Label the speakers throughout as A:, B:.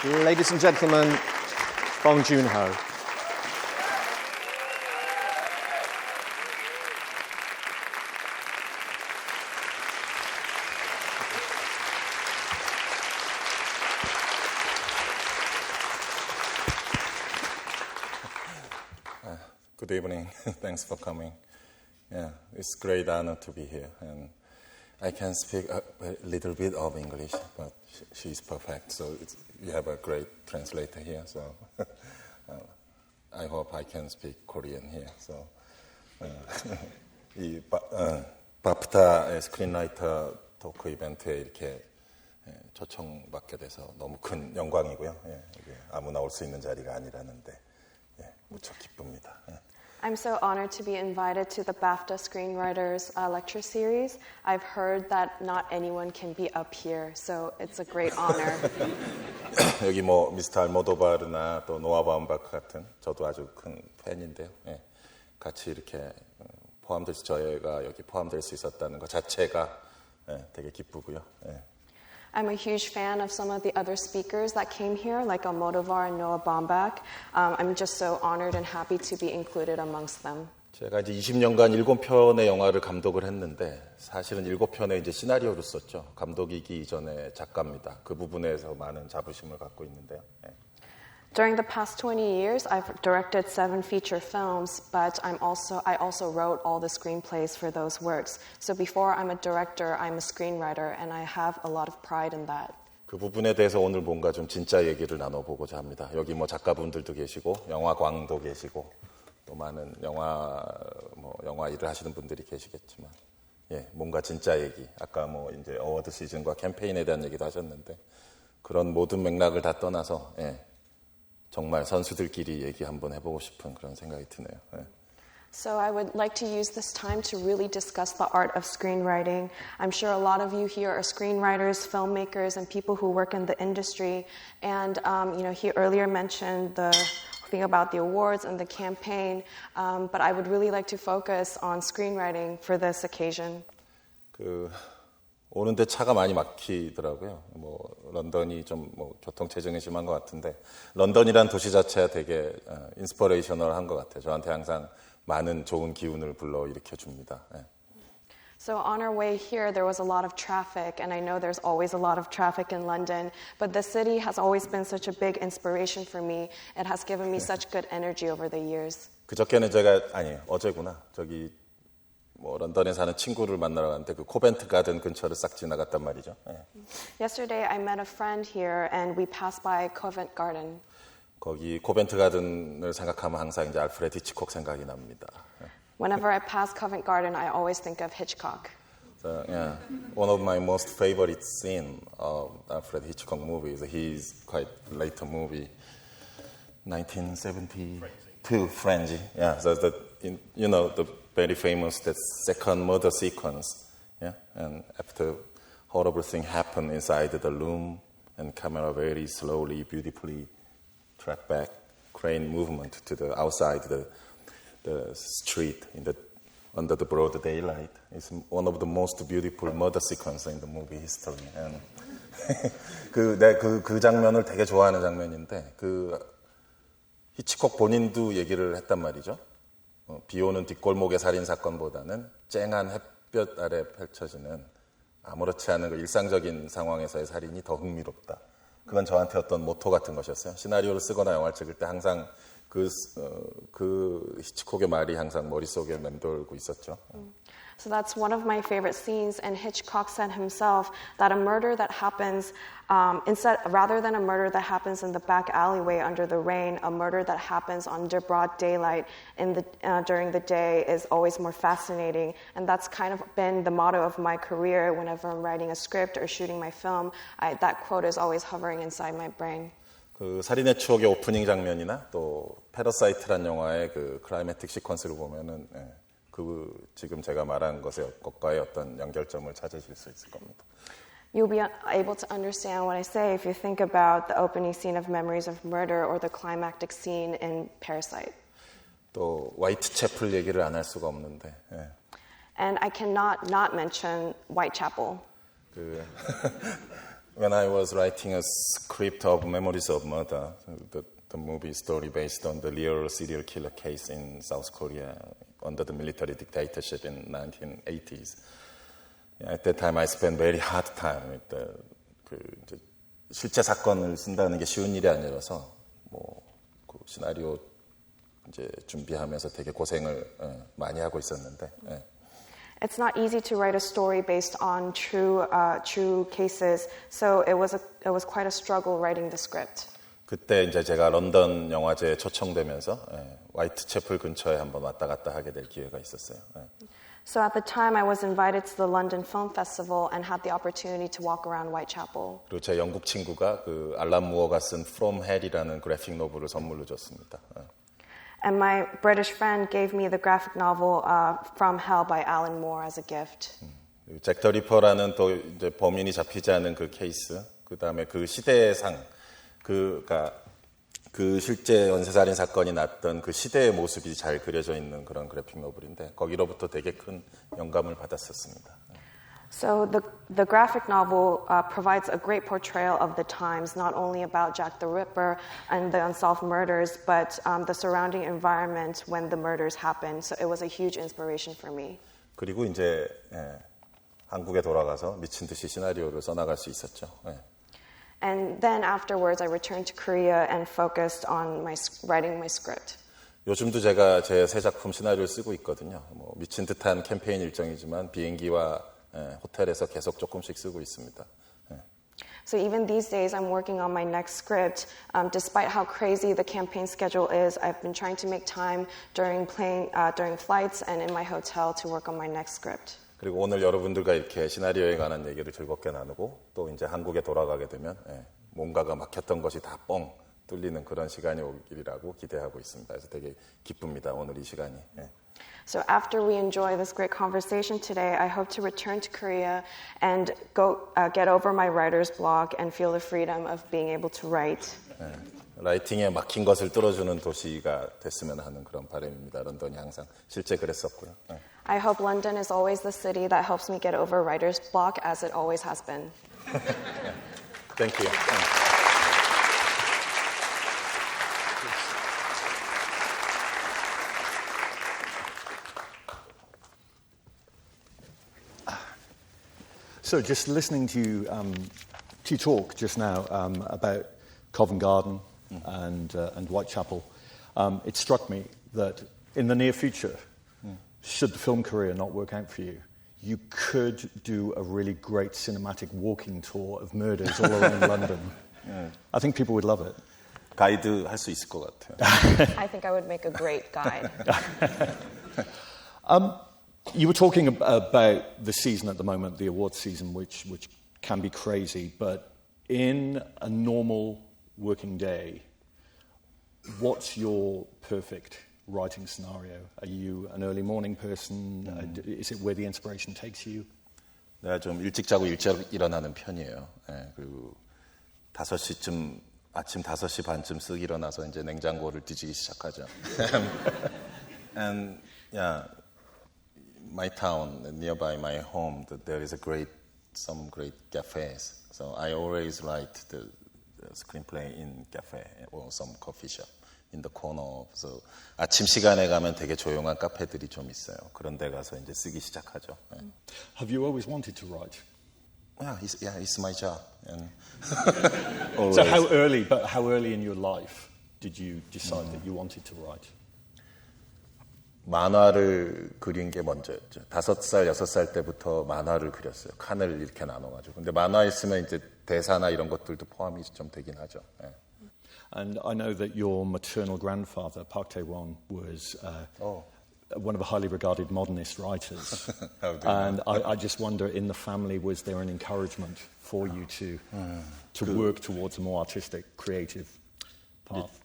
A: Ladies and gentlemen, Bong Joon-ho.
B: Good evening. Thanks for coming. Yeah, it's a great honor to be here. And I can speak a little bit of English, but she's perfect. So you have a great translator here. So I hope I can speak Korean here. So 이 바프타 스크린라이터 토크 이벤트에 이렇게 초청받게 돼서 너무 큰 영광이고요. 예, 이게 아무나 올 수 있는 자리가 아니라는데 무척 기쁩니다.
C: I'm so honored to be invited to the BAFTA Screenwriters Lecture Series. I've heard that not anyone can be up here, so it's a great honor.
B: 여기 뭐 미스터 알모도바르나 또 노아 바움바크 같은 저도 아주 큰 팬인데요. 예, 같이 이렇게 저희가 여기 포함될 수 있었다는 것 자체가 되게 기쁘고요. 예.
C: I'm a huge fan of some of the other speakers that came here, like Almodovar and Noah Baumbach. I'm just so honored and happy to be included amongst them.
B: 제가 이제 20년간 7편의 영화를 감독을 했는데 사실은 7편의 이제 시나리오를 썼죠. 감독이기 이전에 작가입니다. 그 부분에서 많은 자부심을 갖고 있는데요. 예.
C: During the past 20 years, I've directed 7 feature films, but I also wrote all the screenplays for those works. So before I'm a director, I'm a screenwriter, and I have a lot of pride in that.
B: 그 부분에 대해서 오늘 뭔가 좀 진짜 얘기를 나눠보고자 합니다. 여기 뭐 작가분들도 계시고 영화광도 계시고 또 많은 영화 일을 하시는 분들이 계시겠지만, 뭔가 진짜 얘기. 아까 뭐 이제 어워드 시즌과 캠페인에 대한 얘기도 하셨는데 그런 모든 맥락을 다 떠나서. 정말 선수들끼리 얘기 한번 해보고 싶은 그런 생각이 드네요.
C: So I would like to use this time to really discuss the art of screenwriting. I'm sure a lot of you here are screenwriters, filmmakers, and people who work in the industry. And he earlier mentioned the thing about the awards and the campaign, but I would really like to focus on screenwriting for this occasion.
B: 오는데 차가 많이 막히더라고요. 런던이 좀 교통 체증이 심한 것 같은데 런던이란 도시 자체가 되게 인스퍼레이셔널한 것 같아요. 저한테 항상 많은 좋은 기운을 불러일으켜 줍니다.
C: So on our way here, there was a lot of traffic, and I know there's always a lot of traffic in London, but the city has always been such a big inspiration for me. It has given me such good energy over the years.
B: 그저께는 어제구나. 런던에 사는 친구를 만나러 갔는데 그 코벤트 가든 근처를 싹 지나갔단 말이죠.
C: Yesterday I met a friend here and we passed by Covent Garden.
B: 거기 코벤트 가든을 생각하면 항상 이제 알프레드 히치콕 생각이 납니다.
C: Whenever I pass Covent Garden, I always think of Hitchcock.
B: So, one of my most favorite scene of Alfred Hitchcock movies, his quite later movie, 1972, Frenzy. Yeah, so the very famous that second murder sequence, and after horrible thing happened inside the room, and camera very slowly, beautifully track back, crane movement to the outside the street under the broad daylight. It's one of the most beautiful murder sequences in the movie history. And 그 장면을 되게 좋아하는 장면인데 히치콕 본인도 얘기를 했단 말이죠. 비 오는 뒷골목의 살인사건보다는 쨍한 햇볕 아래 펼쳐지는 아무렇지 않은 그 일상적인 상황에서의 살인이 더 흥미롭다. 그건 저한테 어떤 모토 같은 것이었어요. 시나리오를 쓰거나 영화를 찍을 때 항상 그 히치콕의 말이 항상 머릿속에 맴돌고 있었죠.
C: So that's one of my favorite scenes, and Hitchcock said himself that a murder that happens, rather than a murder that happens in the back alleyway under the rain, a murder that happens under broad daylight during the day is always more fascinating. And that's kind of been the motto of my career. Whenever I'm writing a script or shooting my film, that quote is always hovering inside my brain.
B: 그 살인의 추억의 오프닝 장면이나 또 패러사이트란 영화의 그 클라이매틱 시퀀스를 보면은 지금 제가 말한 것과의 어떤 연결점을 찾으실 수 있을 겁니다.
C: You'll be able to understand what I say if you think about the opening scene of Memories of Murder or the climactic scene in Parasite.
B: 또 화이트채플 얘기를 안 할 수가 없는데.
C: And I cannot not mention Whitechapel.
B: When I was writing a script of Memories of Murder, the movie story based on the real serial killer case in South Korea under the military dictatorship in 1980s. At that time, I spent very hard time with 이제 실제 사건을 쓴다는 게 쉬운 일이 아니라서 그 시나리오 이제 준비하면서 되게 고생을 많이 하고 있었는데.
C: It's not easy to write a story based on true cases, so it was quite a struggle writing the script.
B: 그때 이제 제가 런던 영화제에 초청되면서 화이트채플 근처에 한번 왔다 갔다 하게 될 기회가 있었어요.
C: So at the time, I was invited to the London Film Festival and had the opportunity to walk around Whitechapel.
B: 그리고 제 영국 친구가 그 알란 무어가 쓴 From Hell이라는 그래픽 노블을 선물로 줬습니다.
C: And my British friend gave me the graphic novel From Hell by Alan Moore as a gift.
B: 잭 더 리퍼라는 또 이제 범인이 잡히지 않은 그 케이스, 그 다음에 그 시대상, 그 실제 연쇄살인 사건이 났던 그 시대의 모습이 잘 그려져 있는 그런 그래픽 노블인데 거기로부터 되게 큰 영감을 받았었습니다.
C: So the graphic novel provides a great portrayal of the times, not only about Jack the Ripper and the unsolved murders, but the surrounding environment when the murders happened. So it was a huge inspiration for me.
B: 그리고 이제 한국에 돌아가서 미친 듯이 시나리오를 써나갈 수 있었죠.
C: And then afterwards, I returned to Korea and focused on writing my script.
B: 요즘도 제가 제 새 작품 시나리오를 쓰고 있거든요. 미친 듯한 캠페인 일정이지만 비행기와 호텔에서 계속 조금씩 쓰고 있습니다.
C: So even these days, I'm working on my next script. Despite how crazy the campaign schedule is, I've been trying to make time during flights and in my hotel to work on my next script.
B: 그리고 오늘 여러분들과 이렇게 시나리오에 관한 얘기를 즐겁게 나누고 또 이제 한국에 돌아가게 되면 뭔가가 막혔던 것이 다 뻥 뚫리는 그런 시간이 오기라고 기대하고 있습니다. 그래서 되게 기쁩니다. 오늘 이 시간이.
C: So after we enjoy this great conversation today, I hope to return to Korea and go get over my writer's block and feel the freedom of being able to write.
B: 라이팅에 막힌 것을 뚫어주는 도시가 됐으면 하는 그런 바람입니다. 런던이 항상 실제 그랬었고요.
C: I hope London is always the city that helps me get over writer's block, as it always has been.
B: Thank you.
A: So just listening to you talk just now about Covent Garden and Whitechapel, it struck me that in the near future, should the film career not work out for you, you could do a really great cinematic walking tour of murders all around London. I think people would love it.
B: 가이드 할 수 있을 것 같아요.
C: I think I would make a great guide.
A: You were talking about the season at the moment, the awards season, which can be crazy, but in a normal working day, what's your perfect writing scenario? Are you an early morning person? Is it where the inspiration takes you?
B: 내가 좀 일찍 자고 일찍 일어나는 편이에요. 그리고 5시쯤 아침 5시 반쯤 쓱 일어나서 이제 냉장고를 뒤지기 시작하죠. And yeah, my town nearby my home, there is some great cafes. So I always write the screenplay in cafe or some coffee shop in the corner. So 아침 시간에 가면 되게 조용한 카페들이 좀 있어요. 그런 데 가서 이제 쓰기 시작하죠.
A: Have you always wanted to write?
B: It's my job. And
A: So how early in your life did you decide that you wanted to write?
B: 만화를 그린 게 먼저였죠. 5살, 6살 때부터 만화를 그렸어요. 칸을 이렇게 나눠가지고. 근데 만화에 쓰면 이제 대사나 이런 것들도 포함이 좀 되긴 하죠.
A: And I know that your maternal grandfather, Park Tae-won, was one of the highly regarded modernist writers. And I just wonder, in the family, was there an encouragement for you to work towards a more artistic, creative path?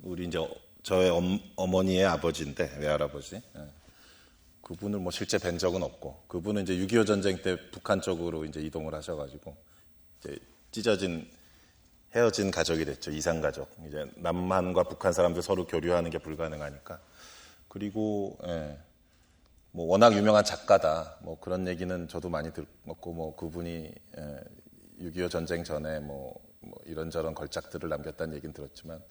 B: 우리 이제 저의 어머니의 아버지인데, 외할아버지. 그분을 뭐 실제 뵌 적은 없고, 그분은 이제 6.25 전쟁 때 북한 쪽으로 이제 이동을 하셔가지고, 이제 헤어진 가족이 됐죠. 이산 가족. 이제 남한과 북한 사람들 서로 교류하는 게 불가능하니까. 그리고 뭐 워낙 유명한 작가다. 뭐 그런 얘기는 저도 많이 들었고, 뭐 그분이 6.25 전쟁 전에 뭐 이런저런 걸작들을 남겼다는 얘기는 들었지만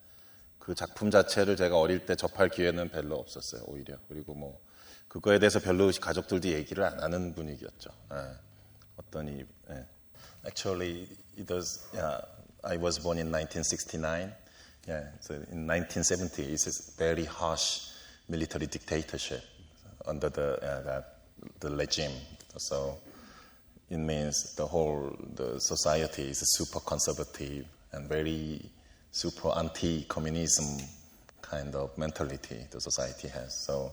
B: 그 작품 자체를 제가 어릴 때 접할 기회는 별로 없었어요, 오히려. 그리고 뭐 그거에 대해서 별로 가족들도 얘기를 안 하는 분위기였죠. Actually, it was, I was born in 1969. Yeah, so in 1970, it's a very harsh military dictatorship under the regime. So it means the society is super conservative and very super anti-communism kind of mentality the society has. So,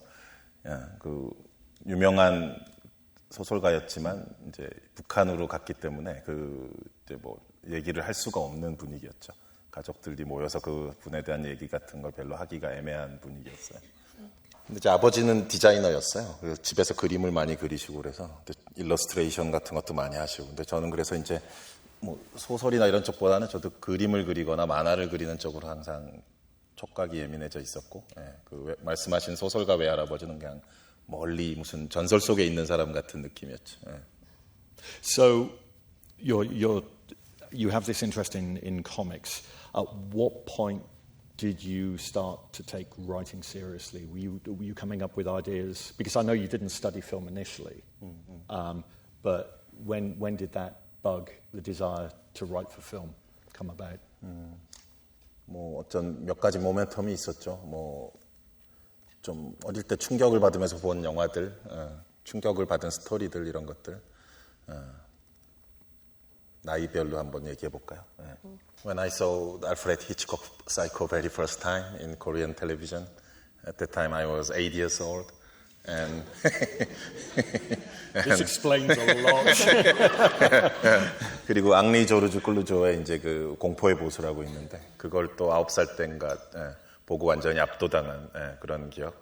B: 그 유명한 소설가였지만 이제 북한으로 갔기 때문에 이제 뭐 얘기를 할 수가 없는 분위기였죠. 가족들이 모여서 그 분에 대한 얘기 같은 걸 별로 하기가 애매한 분위기였어요. 근데 제 아버지는 디자이너였어요. 그래서 집에서 그림을 많이 그리시고 그래서 일러스트레이션 같은 것도 많이 하시고. 근데 저는 그래서 이제 뭐 소설이나 이런 쪽보다는 저도 그림을 그리거나 만화를 그리는 쪽으로 항상 촉각이 예민해져 있었고, 말씀하신 소설가 외할아버지는 그냥 멀리 무슨 전설 속에 있는 사람 같은 느낌이었죠.
A: So you have this interest in comics. At what point did you start to take writing seriously? Were you coming up with ideas? Because I know you didn't study film initially, but when did that bug, the desire to write for film, come about?
B: 뭐 어떤 몇 가지 모멘텀이 있었죠. 뭐 좀 어릴 때 충격을 받으면서 본 영화들, 충격을 받은 스토리들 이런 것들. 나이별로 한번 얘기해 볼까요? When I saw Alfred Hitchcock Psycho very first time in Korean television, at that time I was 8 years old, and
A: This explains a lot.
B: 그리고 앙리 조르주 클루조의 이제 그 공포의 보수라고 있는데 그걸 또 9살 때인가 보고 완전히 압도당한 그런 기억.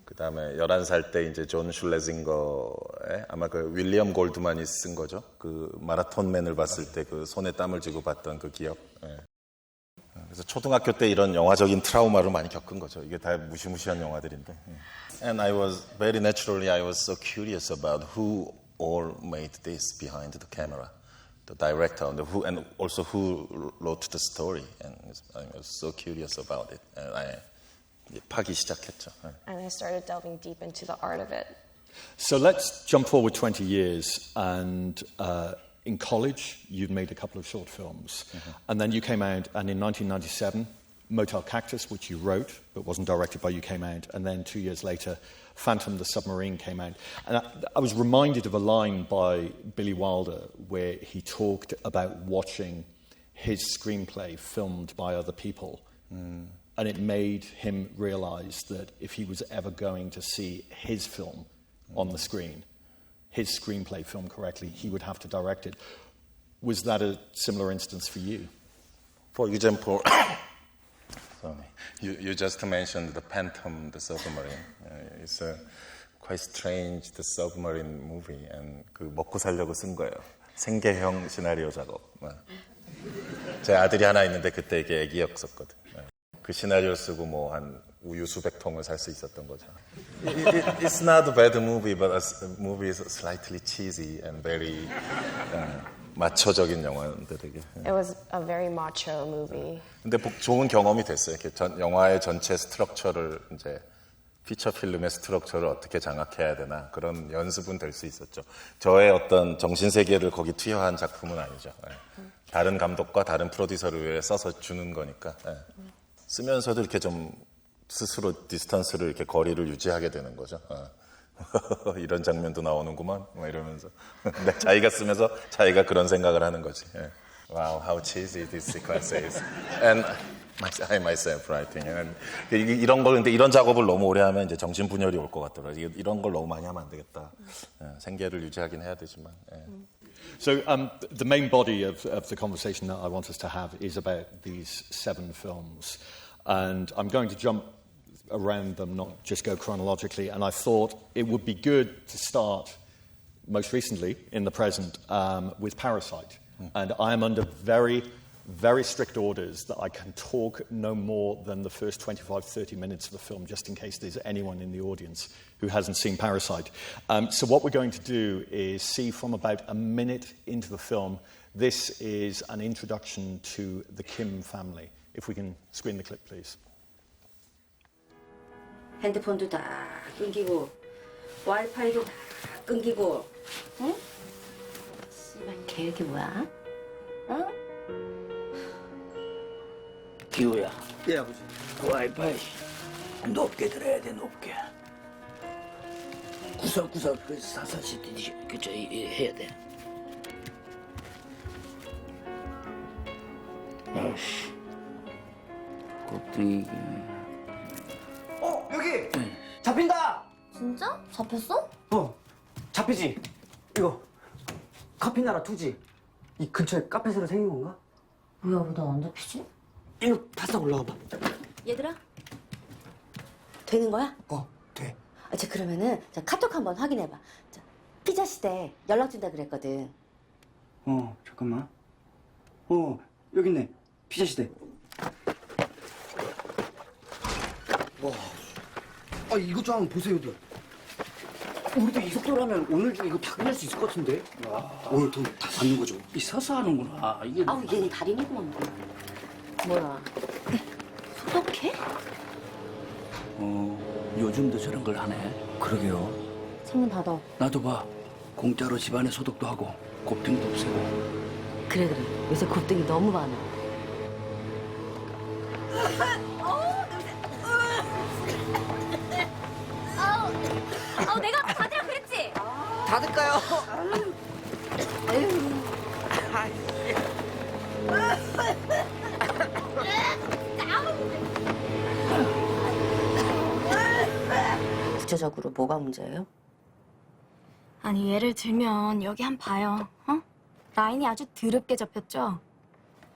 B: 그 다음에 11살 때 이제 존 슐레징거의 아마 그 윌리엄 골드만이 쓴 거죠. 그 마라톤맨을 봤을 때 그 손에 땀을 쥐고 봤던 그 기억. 그래서 초등학교 때 이런 영화적인 트라우마를 많이 겪은 거죠. 이게 다 무시무시한 영화들인데. And I was very naturally I was so curious about who all made this behind the camera, the director, and also who wrote the story. And I was so curious about it. And I 파기 시작했죠.
C: And I started delving deep into the art of it.
A: So let's jump forward 20 years, and in college you'd made a couple of short films, and then you came out, and in 1997 Motel Cactus, which you wrote but wasn't directed by you, came out, and then 2 years later Phantom the Submarine came out. And I was reminded of a line by Billy Wilder where he talked about watching his screenplay filmed by other people. And it made him realize that if he was ever going to see his film on the screen, his screenplay filmed correctly, he would have to direct it. Was that a similar instance for you?
B: For example, you just mentioned the Phantom, the submarine. It's a quite strange, the submarine movie, and 그 먹고 살려고 쓴 거예요. 생계형 시나리오 작업. 제 아들이 하나 있는데 그때 이게 애기였었거든. 그 시나리오 쓰고 뭐 한 우유 수백 통을 살 수 있었던 거죠. It's not a bad movie, but the movie is slightly cheesy and very 마초적인 영화인데 되게.
C: It was a very macho movie.
B: 근데 좋은 경험이 됐어요. 이렇게 영화의 전체 스트럭처를 이제 피처 필름의 스트럭처를 어떻게 장악해야 되나 그런 연습은 될 수 있었죠. 저의 어떤 정신 세계를 거기 투여한 작품은 아니죠. 다른 감독과 다른 프로듀서를 위해 써서 주는 거니까. 쓰면서도 이렇게 좀 스스로 디스턴스를 이렇게 거리를 유지하게 되는 거죠. 이런 장면도 나오는구만, 막 이러면서. 근데 자기가 쓰면서 자기가 그런 생각을 하는 거지. Wow, how cheesy this sequence is. And I myself writing. 이런 걸, 근데 이런 작업을 너무 오래 하면 이제 정신분열이 올 것 같더라고요. 이런 걸 너무 많이 하면 안 되겠다. 생계를 유지하긴 해야 되지만.
A: So the main body of the conversation that I want us to have is about these 7 films. And I'm going to jump around them, not just go chronologically. And I thought it would be good to start most recently, in the present, with Parasite. And I am under very very strict orders that I can talk no more than the first 25, 30 minutes of the film, just in case there's anyone in the audience who hasn't seen Parasite. So what we're going to do is see from about a minute into the film, this is an introduction to the Kim family. If we can screen the clip, please.
D: 핸드폰도 다 끊기고 와이파이도 다 끊기고 응? 씨발 계획이 뭐야? 응?
E: 기호야. 예, 아버지. 그 와이파이 높게 들어야 돼, 높게. 구석구석 그 사사시 그저 해야 돼. 아씨, 곱등이.
F: 여기 잡힌다.
D: 진짜? 잡혔어?
F: 잡히지. 이거 커피나라 투지. 이 근처에 카페 새로 생긴 건가?
D: 왜 아버지 안 잡히지?
F: 이거 바싹 올라와봐.
D: 얘들아 되는 거야?
F: 돼.
D: 자 그러면은 자, 카톡 한번 확인해봐. 자, 피자 시대 연락 준다 그랬거든.
F: 잠깐만. 여기 있네. 피자 시대. 와. 이것 좀 한번 보세요들. 우리도 이 속도라면 오늘 중에 이거 다 끝낼 수 있을 것 같은데? 오늘 돈 다 받는 거죠?
E: 이 서서하는구나. 이게
D: 아우 얘는 달인이구만. 뭐야? 소독해?
E: 요즘도 저런 걸 하네.
F: 그러게요.
D: 창문 닫아.
E: 나도 봐. 공짜로 집안에 소독도 하고 곱등도 없애고.
D: 그래 요새 곱등이 너무 많아.
G: 내가 아까 닫으라고 그랬지?
F: 닫을까요?
D: 구체적으로 뭐가 문제예요?
G: 아니 예를 들면 여기 한 봐요. 라인이 아주 드럽게 접혔죠?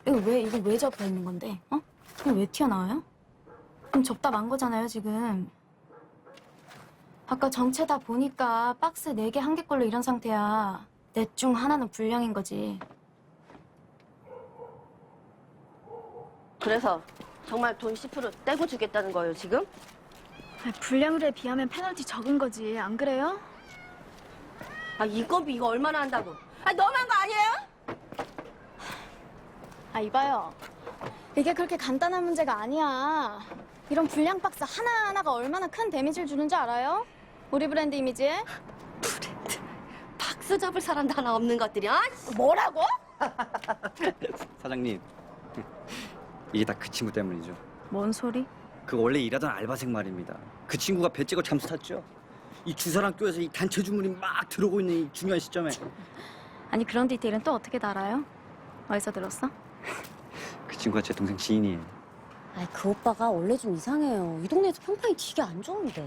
G: 이거 왜 접혀 있는 건데? 이거 왜 튀어나와요? 그럼 접다 만 거잖아요 지금. 아까 전체 다 보니까 박스 4개 한 개 걸로 이런 상태야. 넷 중 하나는 불량인 거지.
D: 그래서 정말 돈 10% 떼고 주겠다는 거예요 지금?
G: 불량률에 비하면 페널티 적은 거지. 안 그래요?
D: 인건비 이거 얼마나 한다고? 너무한 거 아니에요?
G: 이봐요. 이게 그렇게 간단한 문제가 아니야. 이런 불량 박스 하나하나가 얼마나 큰 데미지를 주는지 알아요? 우리 브랜드 이미지에?
D: 박스 접을 사람도 하나 없는 것들이
G: 뭐라고?
F: 사장님, 이게 다 그 친구 때문이죠.
G: 뭔 소리?
F: 그 원래 일하던 알바생 말입니다. 그 친구가 배 째고 잠수 탔죠. 이 주사랑 교에서 이 단체 주문이 막 들어오고 있는 이 중요한 시점에
G: 아니 그런 디테일은 또 어떻게 알아요? 어디서 들었어?
F: 그 친구가 제 동생 지인이에요.
D: 그 오빠가 원래 좀 이상해요. 이 동네에서 평판이 되게 안 좋은데.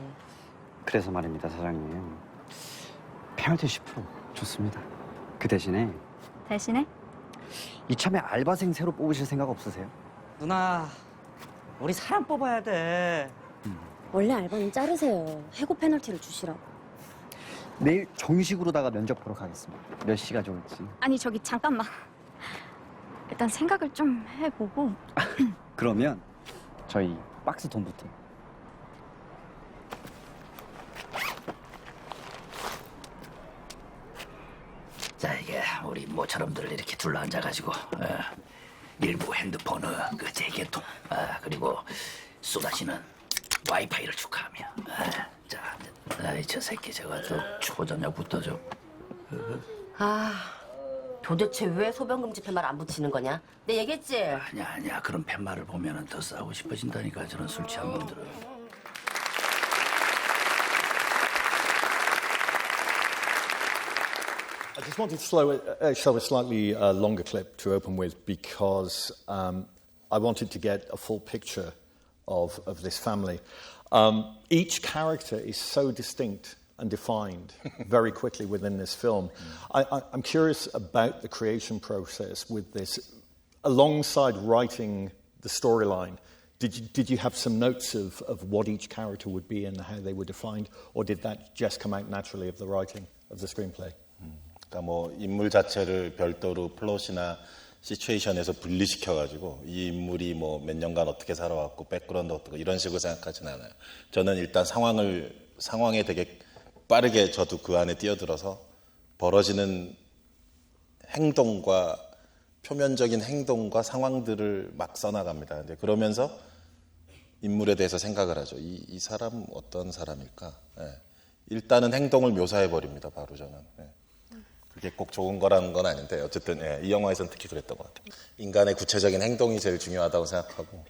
F: 그래서 말입니다, 사장님. 페널티 10% 좋습니다. 그 대신에
G: 대신에?
F: 이참에 알바생 새로 뽑으실 생각 없으세요?
H: 누나, 우리 사람 뽑아야 돼.
D: 원래 알바는 자르세요. 해고 페널티를 주시라고.
F: 내일 정식으로다가 면접 보러 가겠습니다. 몇 시가 좋을지.
G: 아니 저기 잠깐만. 일단 생각을 좀 해보고.
F: 그러면 저희 박스 돈부터.
E: 자, 이게 우리 모처럼들 이렇게 둘러앉아가지고 일부 핸드폰은 그 재개통, 그리고 쏘다시는 와이파이를 축하하며. 자, 저 새끼 저거 초저녁부터 좀.
D: 도대체 왜 소변금지 팻말 안 붙이는 거냐? 내 얘기했지?
E: 아니야. 그런 팻말을 보면은 더 싸우고 싶어진다니까, 저런 술 취한 놈들은.
A: I just wanted to show a slightly longer clip to open with because I wanted to get a full picture of this family. Each character is so distinct and defined very quickly within this film. I'm curious about the creation process with this. Alongside writing the storyline, did you have some notes of what each character would be and how they were defined, or did that just come out naturally of the writing of the screenplay?
B: 그러니까 뭐 인물 자체를 별도로 플롯이나 시츄에이션에서 분리시켜가지고 이 인물이 뭐 몇 년간 어떻게 살아왔고 백그라운드 어떻고 이런 식으로 생각하진 않아요. 저는 일단 상황에 되게 빠르게 저도 그 안에 뛰어들어서 벌어지는 행동과 표면적인 행동과 상황들을 막 써나갑니다. 이제 그러면서 인물에 대해서 생각을 하죠. 이 사람 어떤 사람일까? 예. 일단은 행동을 묘사해 버립니다. 바로 저는. 예. 그게 꼭 좋은 거라는 건 아닌데 어쨌든 예, 이 영화에서는 특히 그랬던 것 같아요. 인간의 구체적인 행동이 제일 중요하다고 생각하고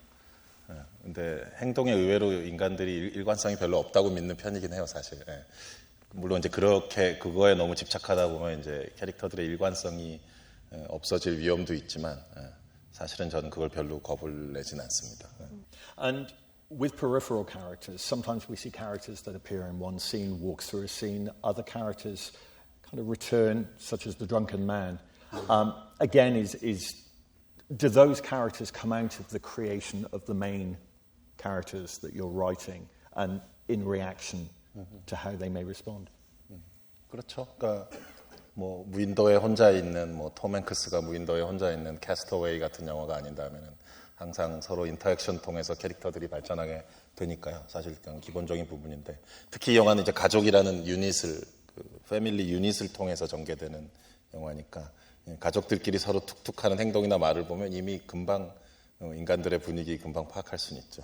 B: 예, 근데 행동에 의외로 인간들이 일관성이 별로 없다고 믿는 편이긴 해요, 사실. 예. 물론 이제 그렇게 그거에 너무 집착하다 보면 이제 캐릭터들의 일관성이 없어질 위험도 있지만 예, 사실은 저는 그걸 별로 겁을 내진 않습니다. 예.
A: And with peripheral characters, sometimes we see characters that appear in one scene, walk through a scene, other characters kind of return, such as the drunken man. Again, do those characters come out of the creation of the main characters that you're writing and in reaction to how they may respond?
B: 그렇죠. 그러니까 뭐 무인도에 혼자 있는 뭐 톰 행크스가 무인도에 혼자 있는 캐스터웨이 같은 영화가 아닌다면은 항상 서로 인터랙션 통해서 캐릭터들이 발전하게 되니까요. 사실 그냥 기본적인 부분인데 특히 이 영화는 이제 가족이라는 유닛을 패밀리 유닛을 통해서 전개되는 영화니까 가족들끼리 서로 툭툭하는 행동이나 말을 보면 이미 금방 인간들의 분위기 금방 파악할 수는 있죠.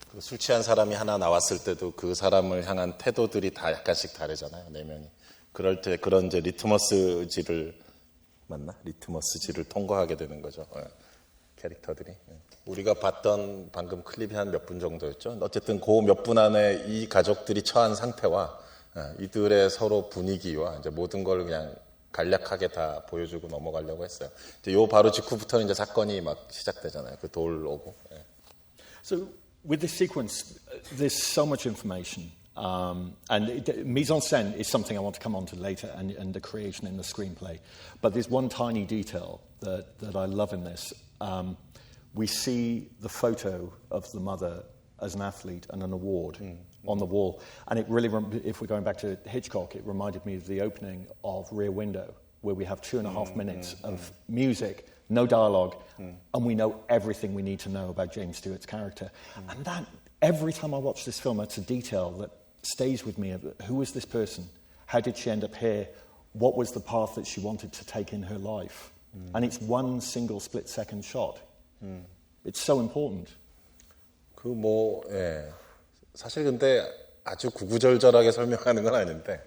B: 그리고 술 취한 사람이 하나 나왔을 때도 그 사람을 향한 태도들이 다 약간씩 다르잖아요. 내면이. 그럴 때 그런 이제 리트머스질을 통과하게 되는 거죠. 캐릭터들이. 우리가 봤던 방금 클립이 한 몇 분 정도였죠. 어쨌든 그 몇 분 안에 이 가족들이 처한 상태와 이들의 서로 분위기와 이제 모든 걸 그냥 간략하게 다 보여주고 넘어가려고 했어요. 이제 요 바로 직후부터는 이제 사건이 막 시작되잖아요. 그 돌 오고. 예.
A: So with this sequence, there's so much information. And mise en scène is something I want to come on to later and the creation in the screenplay. But there's one tiny detail that I love in this. We see the photo of the mother as an athlete and an award on the wall. And it really, if we're going back to Hitchcock, it reminded me of the opening of Rear Window, where we have 2.5 minutes of music, no dialogue, and we know everything we need to know about James Stewart's character. And that, every time I watch this film, it's a detail that stays with me. Who was this person? How did she end up here? What was the path that she wanted to take in her life? And it's one single split-second shot. It's so important.
B: 사실 근데 아주 구구절절하게 설명하는 건 아닌데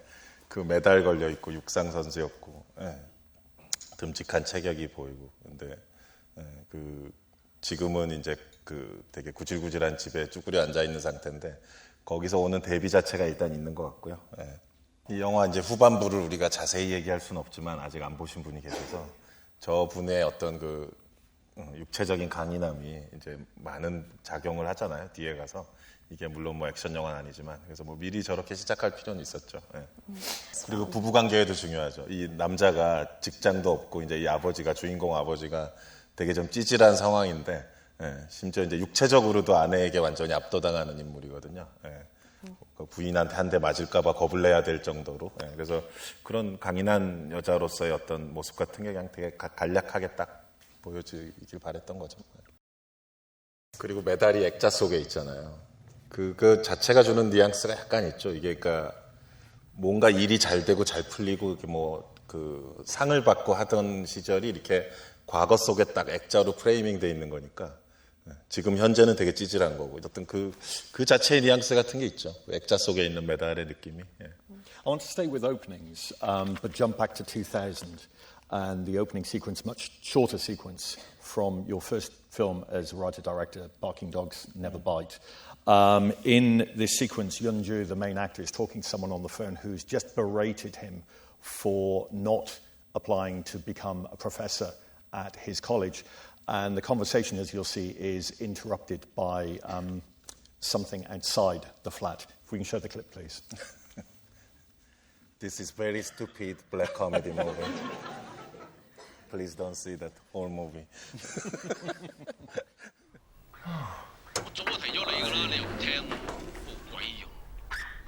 B: 그 메달 걸려 있고 육상 선수였고 듬직한 체격이 보이고 근데 그 지금은 이제 그 되게 구질구질한 집에 쭈그려 앉아 있는 상태인데 거기서 오는 대비 자체가 일단 있는 것 같고요. 이 영화 이제 후반부를 우리가 자세히 얘기할 수는 없지만 아직 안 보신 분이 계셔서 저 분의 어떤 그 육체적인 강인함이 이제 많은 작용을 하잖아요. 뒤에 가서 이게 물론 뭐 액션 영화는 아니지만 그래서 뭐 미리 저렇게 시작할 필요는 있었죠. 그리고 부부 관계에도 중요하죠. 이 남자가 직장도 없고 이제 이 아버지가 주인공 아버지가 되게 좀 찌질한 상황인데 심지어 이제 육체적으로도 아내에게 완전히 압도당하는 인물이거든요. 그 부인한테 한 대 맞을까봐 겁을 내야 될 정도로. 그래서 그런 강인한 여자로서의 어떤 모습 같은 게 그냥 되게 간략하게 딱 보여주길 바랬던 거죠. 그리고 메달이 액자 속에 있잖아요. 그 자체가 주는 뉘앙스가 약간 있죠. 이게 그러니까 뭔가 일이 잘 되고 잘 풀리고 이렇게 뭐 그 상을 받고 하던 시절이 이렇게 과거 속에 딱 액자로 프레이밍 돼 있는 거니까 지금 현재는 되게 찌질한 거고 어떤 그 자체의 뉘앙스 같은 게 있죠. 그 액자 속에 있는 메달의 느낌이.
A: I want to stay with openings, but jump back to 2000 and the opening sequence, much shorter sequence from your first film as a writer-director, Barking Dogs Never Bite. In this sequence, Yeonju, the main actor, is talking to someone on the phone who's just berated him for not applying to become a professor at his college. And the conversation, as you'll see, is interrupted by something outside the flat. If we can show the clip, please.
B: This is very stupid black comedy movie. Please don't see that whole movie.
I: 我早就提咗你㗎啦，你又唔聽，冇鬼用。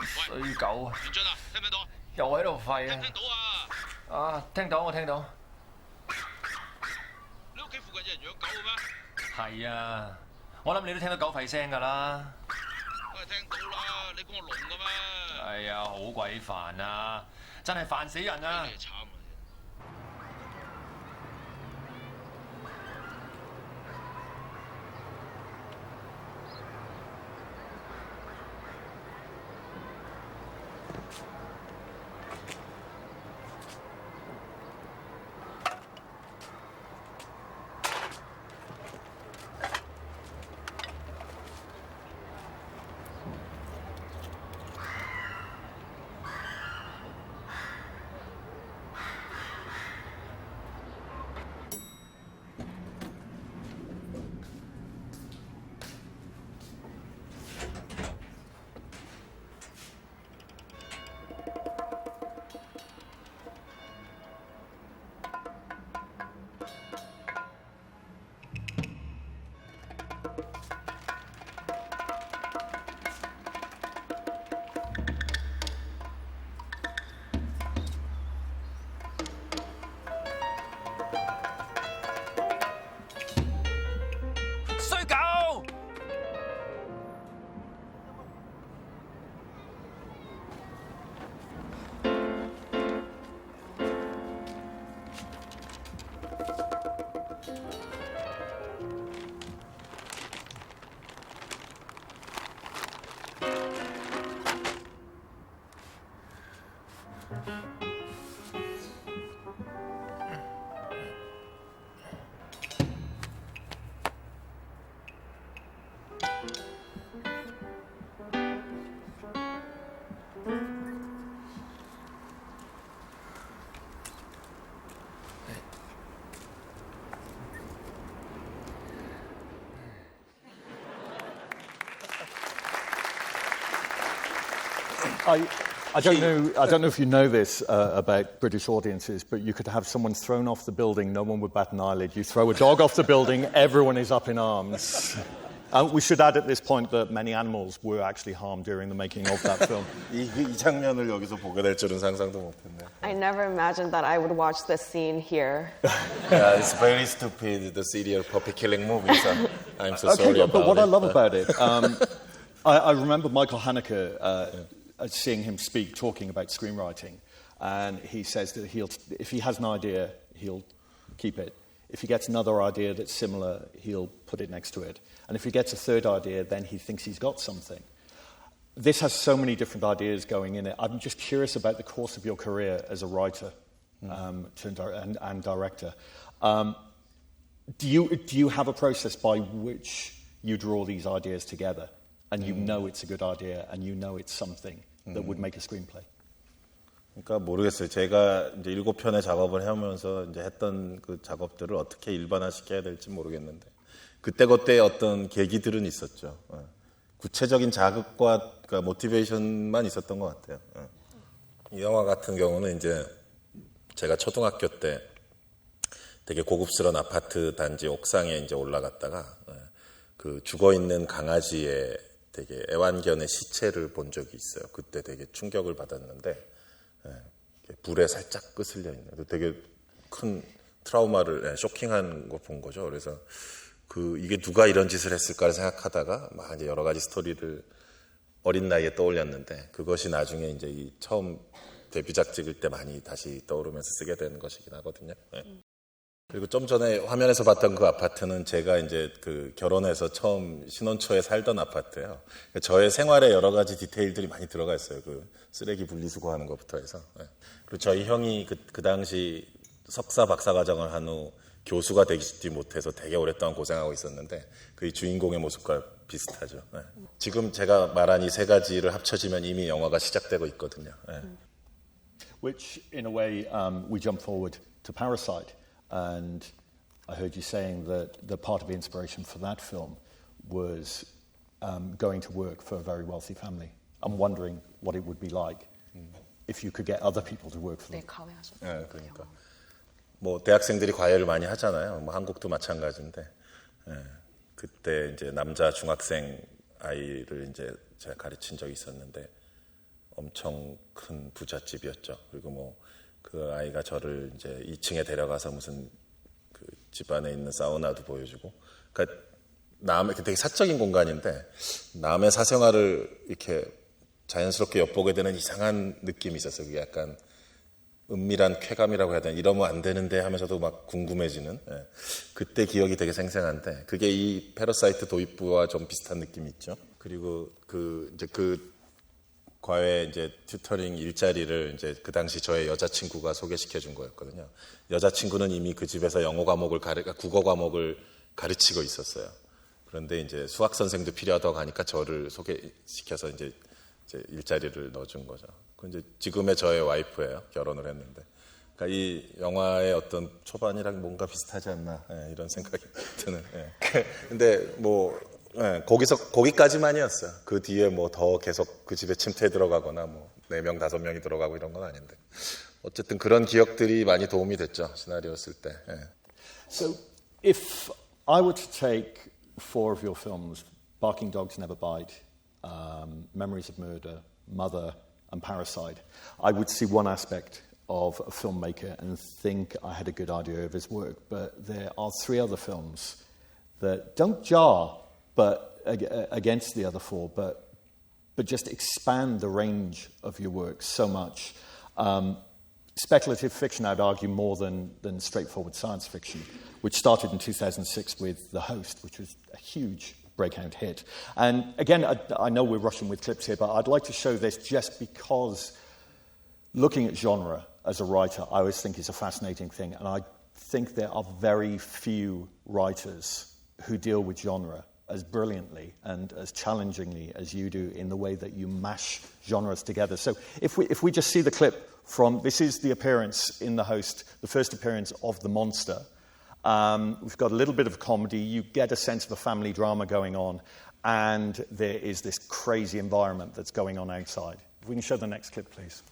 J: 衰狗啊！
I: 元俊啊，聽唔聽到啊？
J: 又喺度吠啊！
I: 聽唔聽到啊？
J: 啊，聽到我聽到。
I: 你屋
J: 係啊，我諗你都聽到狗吠聲㗎啦。
I: 我係聽到啦，你估我聾㗎咩？
J: 係啊，好鬼煩啊，真係煩死人啊！
I: 你係慘啊！
J: 衰狗！I
A: don't know if you know this about British audiences, but you could have someone thrown off the building, no one would bat an eyelid. You throw a dog off the building, everyone is up in arms. We should add at this point that many animals were actually harmed during the making of that film.
B: 이 장면을 여기서 보게 될 줄은 상상도 못했네.
C: I never imagined that I would watch this scene here.
B: Yeah, it's very stupid, the serial puppy killing movie. So I'm so
A: Okay,
B: sorry about
A: but what
B: it.
A: I love about it, I remember Michael Haneke seeing him speak, talking about screenwriting, and he says that if he has an idea, he'll keep it. If he gets another idea that's similar, he'll put it next to it. And if he gets a third idea, then he thinks he's got something. This has so many different ideas going in it. I'm just curious about the course of your career as a writer and director. Do you have a process by which you draw these ideas together, and you know it's a good idea, and you know it's something that would make a screenplay?
B: 그러니까 모르겠어요. 제가 이제 7편의 작업을 해오면서 이제 했던 그 작업들을 어떻게 일반화시켜야 될지 모르겠는데 그때그때 어떤 계기들은 있었죠. 구체적인 자극과 그러니까 모티베이션만 있었던 것 같아요. 이 영화 같은 경우는 이제 제가 초등학교 때 되게 고급스러운 아파트 단지 옥상에 이제 올라갔다가 그 죽어 있는 강아지의 되게 애완견의 시체를 본 적이 있어요. 그때 되게 충격을 받았는데 불에 살짝 끄슬려 있는 되게 큰 트라우마를 쇼킹한 거 본 거죠. 그래서 이게 누가 이런 짓을 했을까를 생각하다가 막 이제 여러 가지 스토리를 어린 나이에 떠올렸는데 그것이 나중에 이제 이 처음 데뷔작 찍을 때 많이 다시 떠오르면서 쓰게 되는 것이긴 하거든요. 그리고 좀 전에 화면에서 봤던 그 아파트는 제가 이제 그 결혼해서 처음 신혼초에 살던 아파트예요. 저의 생활에 여러 가지 디테일들이 많이 들어가 있어요. 그 쓰레기 분리수거하는 것부터 해서. 그리고 저희 형이 그 당시 석사 박사 과정을 한 후 교수가 되지 못해서 되게 오랫동안 고생하고 있었는데 그 주인공의 모습과 비슷하죠. 지금 제가 말한 이 세 가지를 합쳐지면 이미 영화가 시작되고 있거든요.
A: Which, in a way, we jump forward to Parasite. And I heard you saying that the part of the inspiration for that film was going to work for a very wealthy family. I'm wondering what it would be like if you could get other people to work for them.
B: 네, 그러니까 뭐 대학생들이 과외를 많이 하잖아요. 뭐 한국도 마찬가지인데 그때 이제 남자 중학생 아이를 이제 제가 가르친 적이 있었는데 엄청 큰 부잣집이었죠. 그리고 뭐 그 아이가 저를 이제 2층에 데려가서 무슨 그 집 안에 있는 사우나도 보여주고, 그러니까 되게 사적인 공간인데 남의 사생활을 이렇게 자연스럽게 엿보게 되는 이상한 느낌이 있었어요. 그게 약간 은밀한 쾌감이라고 해야 되나, 이러면 안 되는데 하면서도 막 궁금해지는, 그때 기억이 되게 생생한데, 그게 이 패러사이트 도입부와 좀 비슷한 느낌이 있죠. 그리고 그 과외 이제 튜터링 일자리를 이제 그 당시 저의 여자친구가 소개시켜 준 거였거든요. 여자친구는 이미 그 집에서 국어 과목을 가르치고 있었어요. 그런데 이제 수학 선생도 필요하다고 하니까 저를 소개시켜서 이제 일자리를 넣어준 거죠. 그 이제 지금의 저의 와이프예요. 결혼을 했는데. 그러니까 이 영화의 어떤 초반이랑 뭔가 비슷하지 않나, 이런 생각이 드는. 근데 뭐 거기까지만이었어요. 그 뒤에 뭐 더 계속 그 집에 침투해 들어가거나 뭐 4명, 5명이 들어가고 이런 건 아닌데. 어쨌든 그런 기억들이 많이 도움이 됐죠. 시나리오 쓸 때.
A: So if I were to take 4 of your films, Barking Dogs Never Bite, Memories of Murder, Mother, and Parasite, I would see one aspect of a filmmaker and think I had a good idea of his work. But there are 3 other films that don't jar but against the other 4, but just expand the range of your work so much. Speculative fiction, I'd argue, more than straightforward science fiction, which started in 2006 with The Host, which was a huge breakout hit. And again, I know we're rushing with clips here, but I'd like to show this just because looking at genre as a writer, I always think is a fascinating thing. And I think there are very few writers who deal with genre as brilliantly and as challengingly as you do in the way that you mash genres together. So if we just see the clip from, this is the appearance in The Host, the first appearance of the monster. We've got a little bit of comedy. You get a sense of a family drama going on, and there is this crazy environment that's going on outside. If we can show the next clip, please.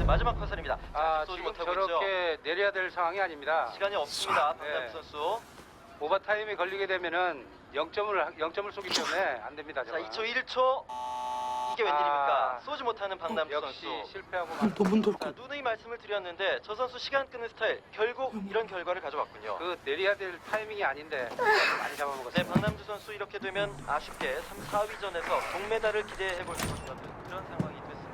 H: 마지막 화살입니다.
K: 지금 저렇게 내려야 될 상황이 아닙니다.
H: 시간이 없습니다. 박남주 선수.
K: 오버타임이 걸리게 되면은 0점을 쏘기 때문에 안 됩니다.
H: 자, 2초, 1초. 이게 웬일입니까? 쏘지 못하는 박남주
K: 역시
H: 선수.
K: 실패하고
H: 자, 누누이 말씀을 드렸는데 저 선수 시간 끄는 스타일 결국 이런 결과를 가져왔군요.
K: 그 내려야 될 타이밍이 아닌데 많이 잡아먹었어요.
H: 네, 박남주 선수 이렇게 되면 아쉽게 3, 4위전에서 동메달을 기대해볼 수 있는 그런 상황이 됐습니다.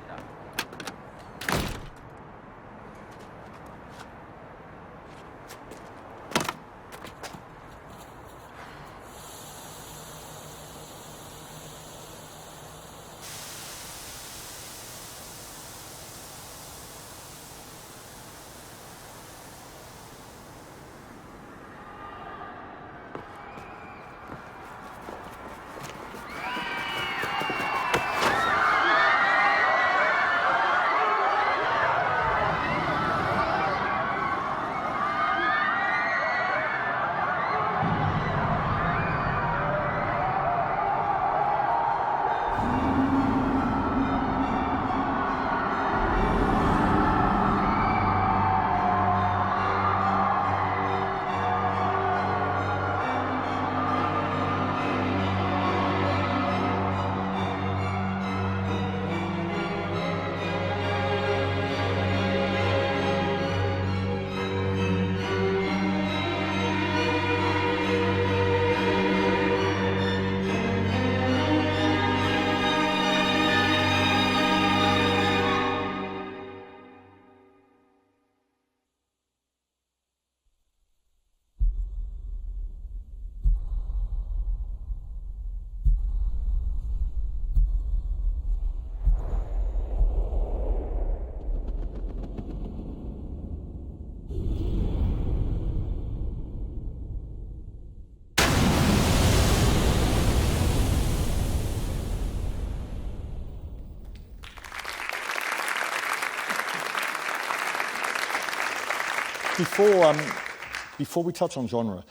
A: Before we touch on genre,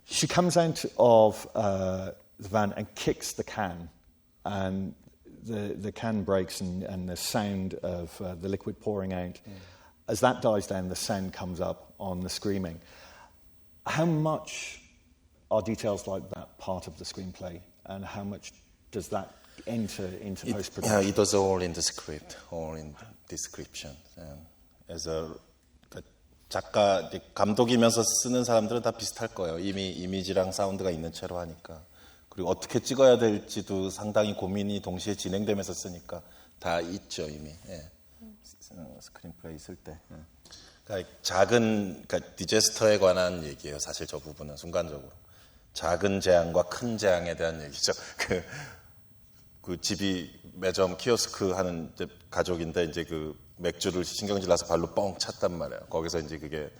A: she comes out of the van and kicks the can, and the can breaks and the sound of the liquid pouring out. as that dies down, the sound comes up on the screaming. How much are details like that part of the screenplay, and how much does that enter into post-production?
B: Yeah, it was all in the script, all in the description. As a 작가, 감독이면서 쓰는 사람들은 다 비슷할 거예요. 이미 이미지랑 사운드가 있는 채로 하니까. 그리고 어떻게 찍어야 될지도 상당히 고민이 동시에 진행되면서 쓰니까 다 있죠, 이미. 예. 스크린플레이 쓸 때. 예. 그러니까 그러니까 디제스터에 관한 얘기예요. 사실 저 부분은 순간적으로. 작은 재앙과 큰 재앙에 대한 얘기죠. 그 집이 매점 키오스크 하는 이제 가족인데 이제 그 맥주를 신경질 나서 발로 뻥 찼단 말이에요. 거기서 이제 그게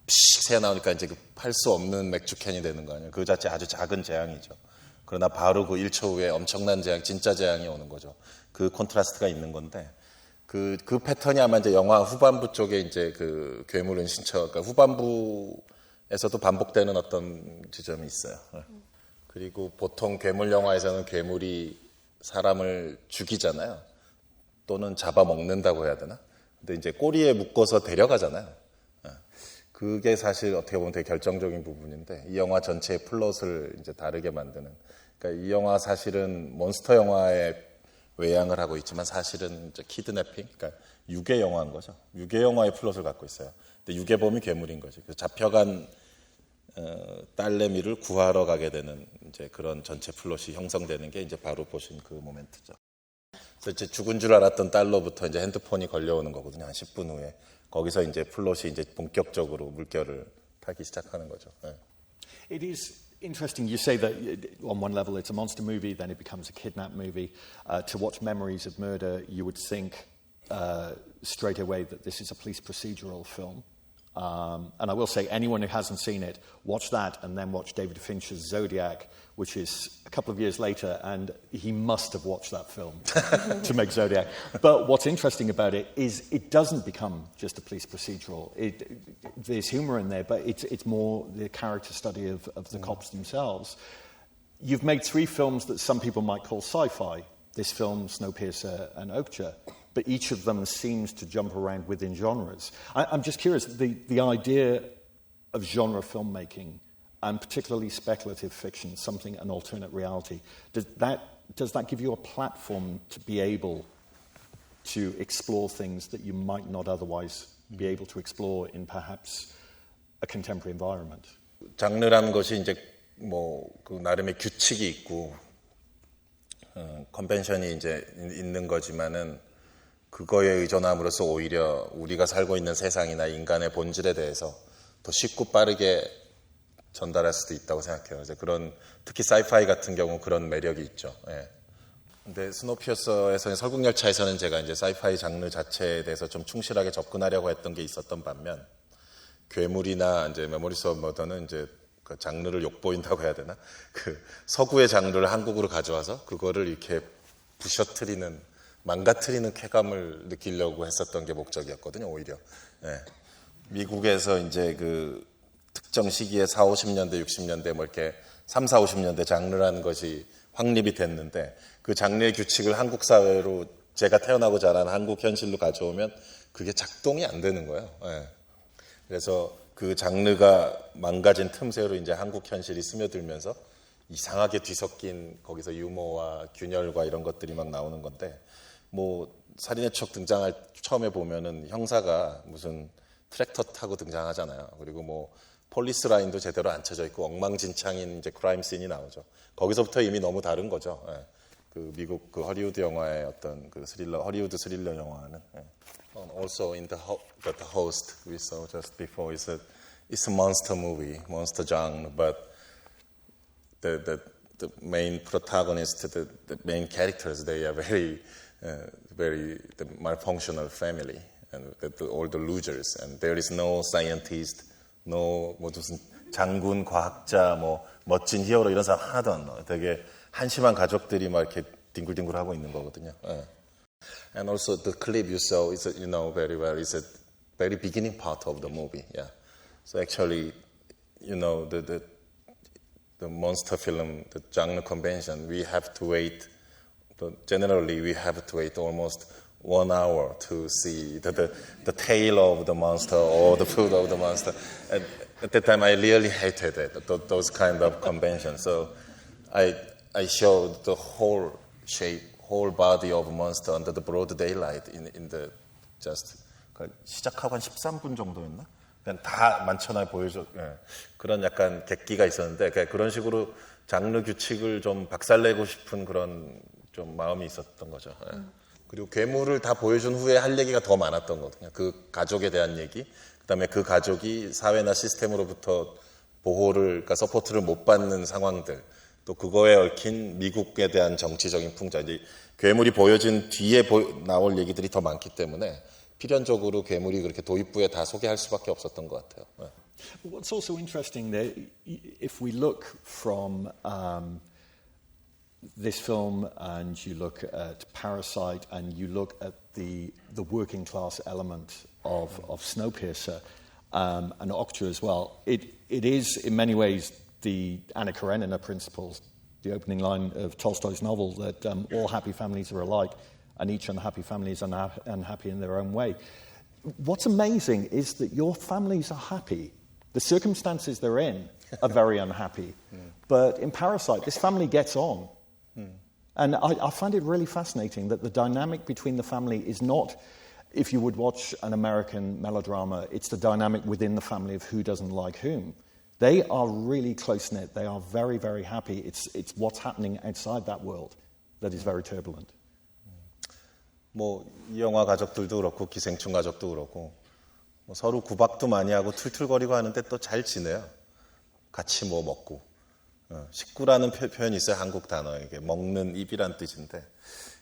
B: 픽 새 나오니까 이제 그 팔 수 없는 맥주 캔이 되는 거 아니에요. 그 자체 아주 작은 재앙이죠. 그러나 바로 그 1초 후에 엄청난 재앙, 진짜 재앙이 오는 거죠. 그 콘트라스트가 있는 건데 그 패턴이 아마 이제 영화 후반부 쪽에 이제 그 괴물 은신처, 그러니까 후반부에서도 반복되는 어떤 지점이 있어요. 그리고 보통 괴물 영화에서는 괴물이 사람을 죽이잖아요. 또는 잡아먹는다고 해야 되나? 근데 이제 꼬리에 묶어서 데려가잖아요. 그게 사실 어떻게 보면 되게 결정적인 부분인데 이 영화 전체의 플롯을 이제 다르게 만드는. 그러니까 이 영화 사실은 몬스터 영화에 외양을 하고 있지만 사실은 이제 키드내핑, 그러니까 유괴 영화인 거죠. 유괴 영화의 플롯을 갖고 있어요. 근데 유괴범이 괴물인 거죠. 그래서 잡혀간 딸내미를 구하러 가게 되는 이제 그런 전체 플롯이 형성되는 게 이제 바로 보신 그 모멘트죠. 그래서 이제 죽은 줄 알았던 딸로부터 이제 핸드폰이 걸려오는 거거든요. 한 10분 후에. 거기서 이제 플롯이 이제 본격적으로 물결을 타기 시작하는 거죠. 네.
A: It is interesting. You say that on one level it's a monster movie, then it becomes a kidnap movie. To watch Memories of Murder, you would think straight away that this is a police procedural film. And I will say, anyone who hasn't seen it, watch that and then watch David Fincher's Zodiac, which is a couple of years later, and he must have watched that film to make Zodiac. But what's interesting about it is it doesn't become just a police procedural. There's humour in there, but it's more the character study of the cops themselves. You've made 3 films that some people might call sci-fi. This film, Snowpiercer and Okja. But each of them seems to jump around within genres. I'm just curious, the idea of genre filmmaking, and particularly speculative fiction, something, an alternate reality, does that give you a platform to be able to explore things that you might not otherwise be able to explore in perhaps a contemporary environment?
B: 장르라는 것이 이제 뭐 그 나름의 규칙이 있고 컨벤션이 이제 있는 거지만은 그거에 의존함으로써 오히려 우리가 살고 있는 세상이나 인간의 본질에 대해서 더 쉽고 빠르게 전달할 수도 있다고 생각해요. 그래서 그런 특히 사이파이 같은 경우 그런 매력이 있죠. 예. 근데 스노피어서에서는 설국열차에서는 제가 이제 사이파이 장르 자체에 대해서 좀 충실하게 접근하려고 했던 게 있었던 반면 괴물이나 이제 메모리스 오브 머더는 이제 그 장르를 욕보인다고 해야 되나? 그 서구의 장르를 한국으로 가져와서 그거를 이렇게 부셔뜨리는 망가뜨리는 쾌감을 느끼려고 했었던 게 목적이었거든요, 오히려. 네. 미국에서 이제 그 특정 시기에 40, 50년대, 60년대 뭐 이렇게 3, 4, 50년대 장르라는 것이 확립이 됐는데 그 장르의 규칙을 한국 사회로 제가 태어나고 자란 한국 현실로 가져오면 그게 작동이 안 되는 거예요. 네. 그래서 그 장르가 망가진 틈새로 이제 한국 현실이 스며들면서 이상하게 뒤섞인 거기서 유머와 균열과 이런 것들이 막 나오는 건데 뭐 살인의 추억 등장할 처음에 보면은 형사가 무슨 트랙터 타고 등장하잖아요. 그리고 뭐 폴리스 라인도 제대로 안 쳐져 있고 엉망진창인 이제 크라임 씬이 나오죠. 거기서부터 이미 너무 다른 거죠. 예. 그 미국 그 허리우드 영화의 어떤 그 스릴러 허리우드 스릴러 영화는. 예. Also in the Host we saw just before it's a monster movie, monster genre, but the main protagonist, the main characters, they are very the malfunctional family and all the losers, and there is no scientist, no 뭐 무슨 장군, 과학자, 뭐 멋진 히어로 이런 사람 하나도 안 나와요. 되게 한심한 가족들이 막 이렇게 뒹굴뒹굴하고 있는 거거든요. 예. And also the clip you saw is, you know very well, is a very beginning part of the movie. Yeah. So actually, you know the monster film, the genre convention, we have to wait. Generally, we have to wait almost 1 hour to see the tail of the monster or the foot of the monster. At that time, I really hated it, those kind of conventions. So I showed the whole shape, whole body of monster under the broad daylight in the just 시작하고 한 13분 정도였나? 그냥 다 만천하에 보여줘. 예. 그런 약간 객기가 있었는데 그런 식으로 장르 규칙을 좀 박살내고 싶은 그런 좀 마음이 있었던 거죠. 예. 그리고 괴물을 다 보여준 후에 할 얘기가 더 많았던 거거든요. 그 가족에 대한 얘기, 그다음에 그 가족이 사회나 시스템으로부터 보호를, 그러니까 서포트를 못 받는 상황들, 또 그거에 얽힌 미국에 대한 정치적인 풍자. 이제 괴물이 보여진 뒤에 나올 얘기들이 더 많기 때문에 필연적으로 괴물이 그렇게 도입부에 다 소개할 수밖에 없었던 것 같아요. 네.
A: What's also interesting that if we look from this film and you look at Parasite and you look at the working class element of Snowpiercer and Okja as well, it is in many ways the Anna Karenina principles, the opening line of Tolstoy's novel that all happy families are alike and each unhappy family is unhappy in their own way. What's amazing is that your families are happy. The circumstances they're in are very unhappy. But in Parasite, this family gets on. And I find it really fascinating that the dynamic between the family is not, if you would watch an American melodrama, it's the dynamic within the family of who doesn't like whom. They are really close-knit. They are very, very happy. It's what's happening outside that world that is very turbulent.
B: 뭐 이 영화 가족들도 그렇고 기생충 가족도 그렇고 뭐 서로 구박도 많이 하고 툴툴거리고 하는데 또 잘 지내요. 같이 뭐 먹고. 식구라는 표현이 있어요. 한국 단어에. 이게 먹는 입이란 뜻인데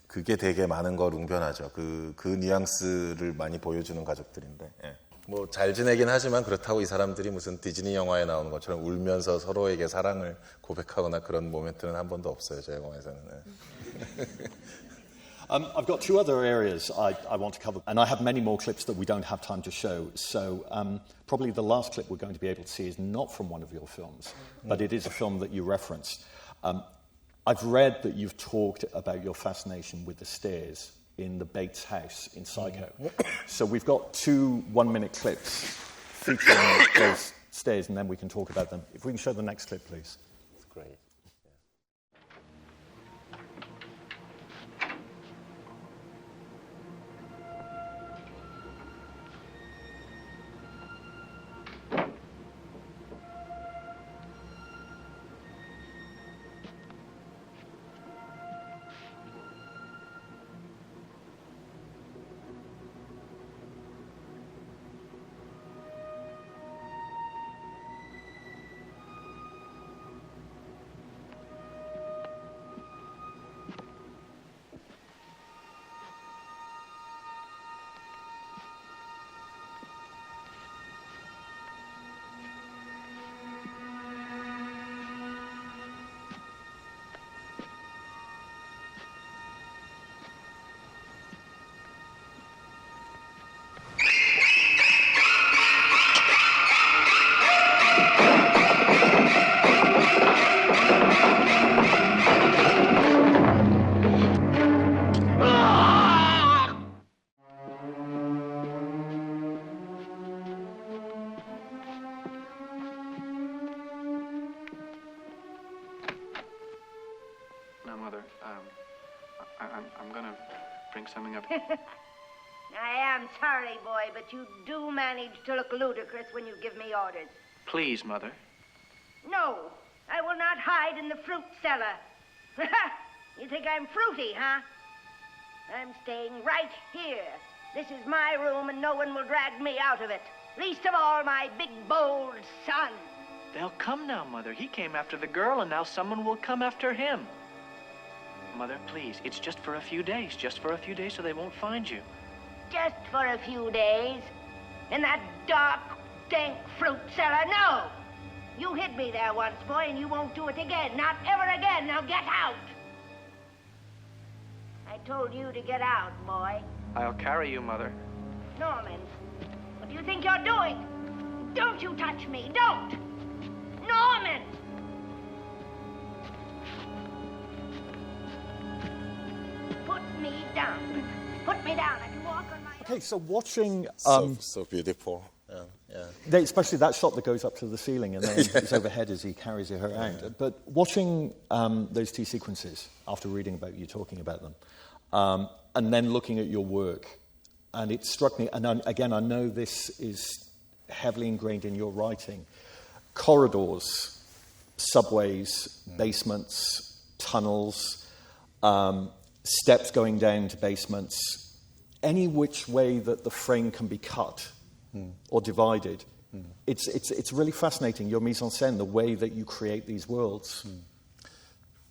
B: 그게 되게 많은 걸 웅변하죠. 그 뉘앙스를 많이 보여주는 가족들인데. 예. 뭐 잘 지내긴 하지만 그렇다고 이 사람들이 무슨 디즈니 영화에 나오는 것처럼 울면서 서로에게 사랑을 고백하거나 그런 모멘트는 한 번도 없어요. 저 영화에서는. 예.
A: I've got two other areas I want to cover, and I have many more clips that we don't have time to show. So probably the last clip we're going to be able to see is not from one of your films, but it is a film that you reference. I've read that you've talked about your fascination with the stairs in the Bates house in Psycho. So we've got 2 1-minute clips featuring those stairs, and then we can talk about them. If we can show the next clip, please.
B: That's great.
K: Now, Mother, I'm gonna bring something up.
L: I am sorry, boy, but you do manage to look ludicrous when you give me orders.
K: Please, Mother.
L: No, I will not hide in the fruit cellar. You think I'm fruity, huh? I'm staying right here. This is my room, and no one will drag me out of it. Least of all, my big, bold son.
M: They'll come now, Mother. He came after the girl, and now someone will come after him. Mother, please, it's just for a few days. Just for a few days so they won't find you.
L: Just for a few days. In that dark, dank fruit cellar. No! You hid me there once, boy, and you won't do it again. Not ever again. Now get out! I told you to get out, boy.
K: I'll carry you, Mother.
L: Norman, what do you think you're doing? Don't you touch me. Don't! Norman! Put me down. Put me down. I can walk on my
A: Okay, so watching...
B: so beautiful.
A: Especially that shot that goes up to the ceiling and then it's overhead as he carries her around. But watching those two sequences, after reading about you talking about them, and then looking at your work, and it struck me, and again, I know this is heavily ingrained in your writing, corridors, subways, basements, tunnels, steps going down to basements, any which way that the frame can be cut or divided. It's really fascinating, your mise en scène, the way that you create these worlds.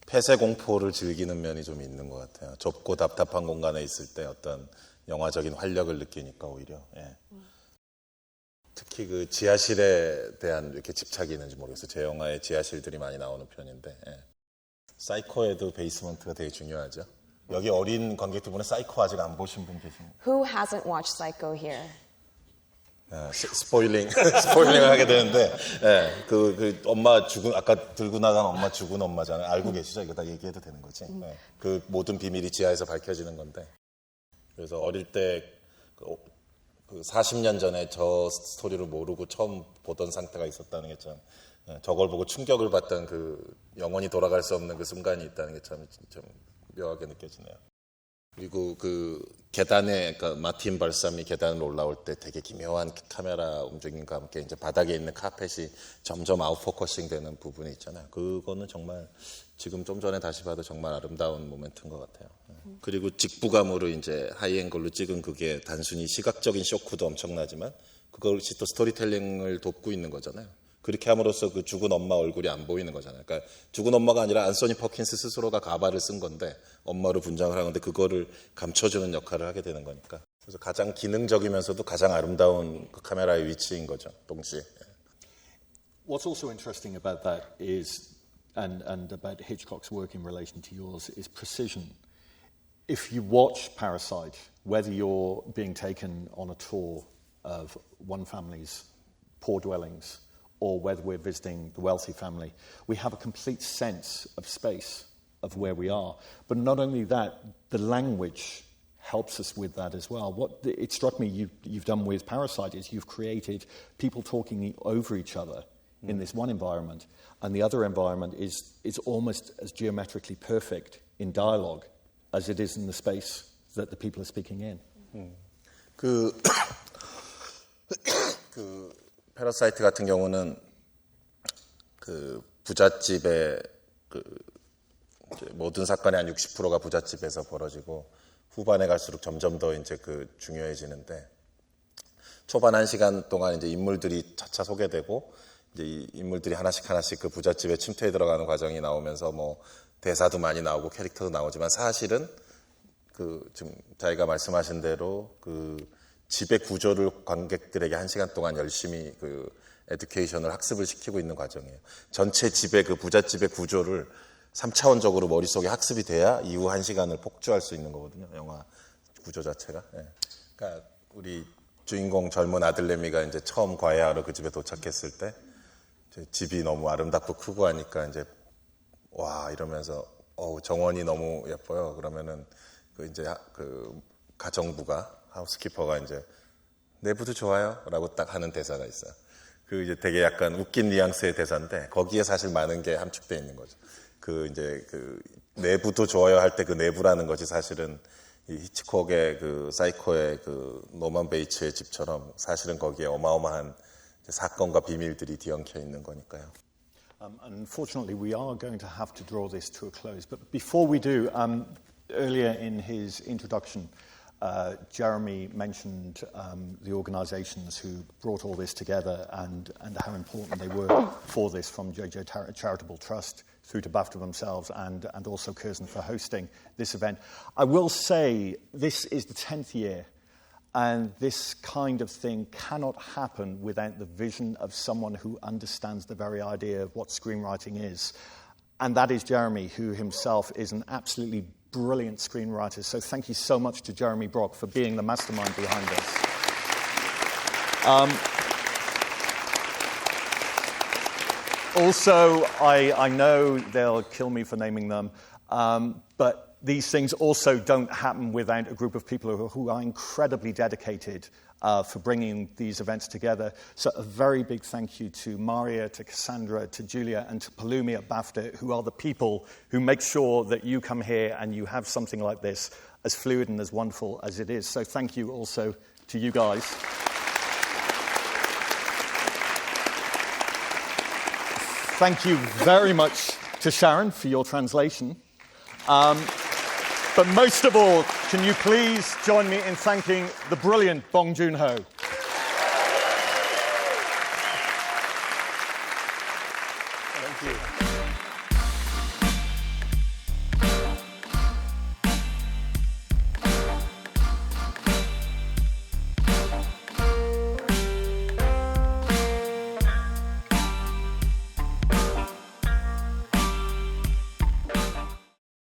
B: 폐쇄 공포를 즐기는 면이 좀 있는 것 같아요. 좁고 답답한 공간에 있을 때 어떤 영화적인 활력을 느끼니까 오히려. 특히 그 지하실에 대한 이렇게 집착이 있는지 모르겠어요. 제 영화에 지하실들이 많이 나오는 편인데. 사이코에도 베이스먼트가 되게 중요하죠. 여기 어린 관객들분은 사이코 아직 안 보신 분 계십니다.
C: Who hasn't watched Psycho here?
B: 스포일링을 하게 되는데, 그 엄마 죽은, 아까 들고 나간 엄마 죽은 엄마잖아요. 알고 계시죠? 이거 다 얘기해도 되는 거지? 그 모든 비밀이 지하에서 밝혀지는 건데. 그래서 어릴 때, 그 40년 전에 저 스토리를 모르고 처음 보던 상태가 있었다는 게 참, 저걸 보고 충격을 받던 그 영원히 돌아갈 수 없는 그 순간이 있다는 게 참 묘하게 느껴지네요. 그리고 그 계단에, 그러니까 마틴 발삼이 계단을 올라올 때 되게 기묘한 카메라 움직임과 함께 이제 바닥에 있는 카펫이 점점 아웃포커싱 되는 부분이 있잖아요. 그거는 정말 지금 좀 전에 다시 봐도 정말 아름다운 모멘트인 것 같아요. 그리고 직부감으로 이제 하이앵글로 찍은 그게 단순히 시각적인 쇼크도 엄청나지만 그것이 또 스토리텔링을 돕고 있는 거잖아요. 그렇게 함으로써 그 죽은 엄마 얼굴이 안 보이는 거잖아요. 그러니까 죽은 엄마가 아니라 안소니 퍼킨스 스스로가 가발을 쓴 건데 엄마로 분장을 하는데 그거를 감춰주는 역할을 하게 되는 거니까. 그래서 가장 기능적이면서도 가장 아름다운 그 카메라의 위치인 거죠, 동시에.
A: What's also interesting about that is, and about Hitchcock's work in relation to yours, is precision. If you watch Parasite, whether you're being taken on a tour of one family's poor dwellings, or whether we're visiting the wealthy family, we have a complete sense of space, of where we are. But not only that, the language helps us with that as well. What it struck me you've done with Parasite is you've created people talking over each other in this one environment, and the other environment is almost as geometrically perfect in dialogue as it is in the space that the people are speaking in.
B: 패러사이트 같은 경우는 그 부잣집의 그 모든 사건의 한 60%가 부잣집에서 벌어지고 후반에 갈수록 점점 더 이제 그 중요해지는데 초반 1시간 동안 이제 인물들이 차차 소개되고 이제 이 인물들이 하나씩 그 부잣집에 침투해 들어가는 과정이 나오면서 뭐 대사도 많이 나오고 캐릭터도 나오지만 사실은 그 지금 자기가 말씀하신 대로 그 집의 구조를 관객들에게 1시간 동안 열심히 그 에듀케이션을 학습을 시키고 있는 과정이에요. 전체 집의 그 부잣집의 구조를 3차원적으로 머릿속에 학습이 돼야 이후 1시간을 폭주할 수 있는 거거든요. 영화 구조 자체가. 그러니까 우리 주인공 젊은 아들내미가 이제 처음 과외하러 그 집에 도착했을 때 집이 너무 아름답고 크고 하니까 이제 와 이러면서 정원이 너무 예뻐요. 그러면은 그 이제 그 가정부가 하우스키퍼가 이제 내부도 좋아요 라고 딱 하는 대사가 있어요. 그 이제 되게 약간 웃긴 뉘앙스의 대사인데 거기에 사실 많은 게 함축되어 있는 거죠. 그 이제 그 내부도 좋아요 할 때 그 내부라는 것이 사실은 이 히치콕의 그 사이코의 그 노만 베이츠의 집처럼 사실은 거기에 어마어마한 사건과 비밀들이 뒤엉켜 있는 거니까요.
A: Unfortunately, we are going to have to draw this to a close. But before we do, earlier in his introduction, Jeremy mentioned the organisations who brought all this together and how important they were for this, from JJ Charitable Trust through to BAFTA themselves and also Curzon for hosting this event. I will say this is the 10th year, and this kind of thing cannot happen without the vision of someone who understands the very idea of what screenwriting is. And that is Jeremy, who himself is an absolutely brilliant screenwriter. So thank you so much to Jeremy Brock for being the mastermind behind this. Also, I know they'll kill me for naming them, but these things also don't happen without a group of people who are incredibly dedicated for bringing these events together. So a very big thank you to Maria, to Cassandra, to Julia, and to Palumi at BAFTA, who are the people who make sure that you come here and you have something like this as fluid and as wonderful as it is. So thank you also to you guys. Thank you very much to Sharon for your translation. But most of all, can you please join me in thanking the brilliant Bong Joon-ho. Thank you.